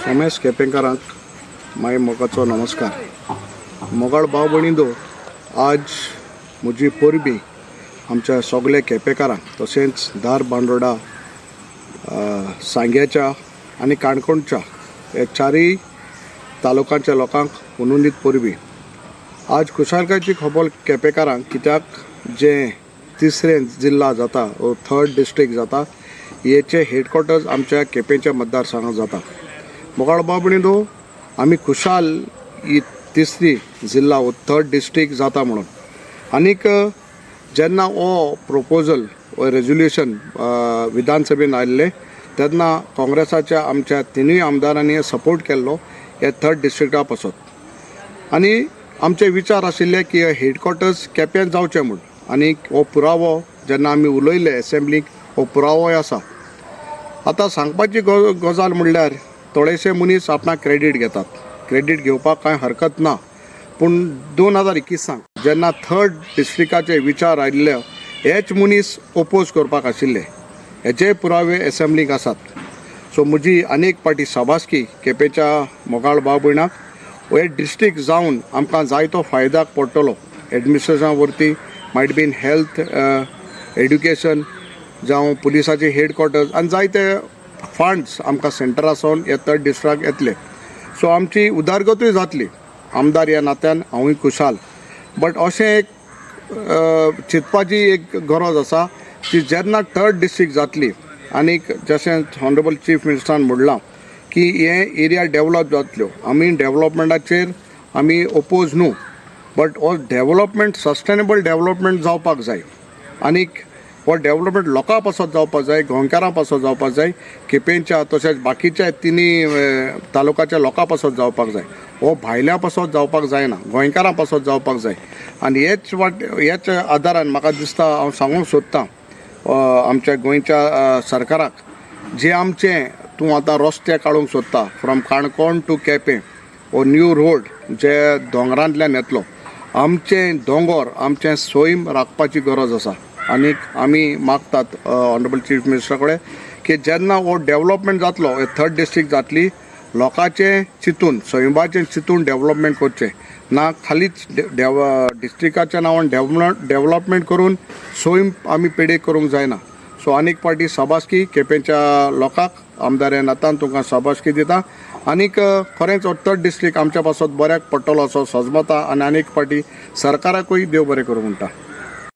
सोमेश केपेंकारांक माय मोगाचो नमस्कार. मोगाळ भाव भयणींनो, आज म्हजी परबी आमच्या सगळे केपेकारांक तशेंच धार बांदोडा सांग्याच्या आनी काणकोणच्या हे चारय तालुक्यांच्या लोकांक उनुनीत परबी. आज खुशालकायेची खबर केपेकारांक, कित्याक जे तिसरे जिल्हा जाता वो थर्ड डिस्ट्रिक्ट जाता हेचे हेडक्वॉर्टर्स आमच्या केपेंच्या मतदारसंघात जाता. मोगाळ भाव भयणींनो, आमी खुशाल ही तिसरी जिल्हा वो थर्ड डिस्ट्रिक्ट जाता म्हणून. आनीक जेन्ना हो प्रपोजल वो रेजोल्युशन विधानसभेन आयिल्ले तेन्ना काँग्रेसाच्या आमच्या तिनूय आमदारांनी सपोर्ट केल्लो हे थर्ड डिस्ट्रिक्टा पासून. आनी आमचे विचार आशिल्ले की हेडक्वॉर्टर्स केप्यां जावचे म्हूण. आनीक हो पुरावो जेन्ना आमी उलयले एसेंब्लीक, हो पुरावोय आसा. आतां सांगपाची गजाल म्हणल्यार थोडेशे मनीस आपणाक क्रेडीट घेतात. क्रेडीट घेवपाक कांय हरकत ना, पूण 2021 जेन्ना थर्ड डिस्ट्रिक्टाचे विचार आयिल्ले हेच मनीस ओपोज करपाक आशिल्ले. हेचे पुरावे एसेंब्लीक आसात. सो म्हजी अनेक पाटी शाबासकी केपेच्या मोगाळ भाव भयणाक. हे डिस्ट्रिक्ट जावन आमकां जायतो फायद्याक पडटलो. एडमिनिस्ट्रेशना वरती मायट बीन हेल्थ, एड्युकेशन जावं पुलिसाचे हेडक्वॉर्टर्स आनी जायते फंड्स आमकां सेंटरासून हे थर्ड डिस्ट्रिक्टाक येतले. सो आमची उदारगतूय जातली. आमदार ह्या नात्यान हांवूय खुशाल. बट अशें एक चिंतपाची एक गरज आसा की जेन्ना थर्ड डिस्ट्रिक्ट जातली आनीक जशें ऑनरेबल चीफ मिनिस्टरान म्हणलां की हे एरिया डेवलप जातल्यो. आमी डेवलपमेंटाचेर आमी ओपोज न्हू, बट हो डेवलपमेंट सस्टेनेबल डेवलपमेंट जावपाक जाय. आनीक हो डेवलपमेंट लोकां पासत जावपाक जाय, गोंयकारां पासत जावपाक जाय, केपेंच्या तशेंच बाकीच्या तिनूय तालुक्याच्या लोकां पासत जावपाक जाय. हो भायल्या पासत जावपाक जायना, गोंयकारां पासत जावपाक जाय. आनी हेच आदारान म्हाका दिसता हांव सांगूंक सोदतां आमच्या गोंयच्या सरकाराक, जे आमचें तूं आतां रस्ते काडूंक सोदता फ्रॉम काणकोण टू केपें, हो न्यू रोड जे दोंगरांतल्यान येतलो, आमचें दोंगर आमचें सैम राखपाची गरज आसा. आनीक आमी मागतात ऑनरेबल चीफ मिनिस्टरा कडेन की जेन्ना हो डेवलपमेंट जातलो, हे थर्ड डिस्ट्रिक्ट जातली, लोकांचें चिंतून सैमाचें चिंतून डेवलपमेंट करचें ना. खालीच डिस्ट्रिक्टाच्या नांवान डेवलपमेंट करून सैम आमी पेडे करूंक जायना. सो आनीक पाटी शाबासकी केपेंच्या लोकांक. आमदार ह्या नात्यान तुमकां शाबासकी दिता. आनीक खरेंच हो थर्ड डिस्ट्रिक्ट आमच्या पासत बऱ्याक पडटलो असो सजमता. आनी आनीक पाटी सरकाराकूय देव बरें करूं म्हणटा.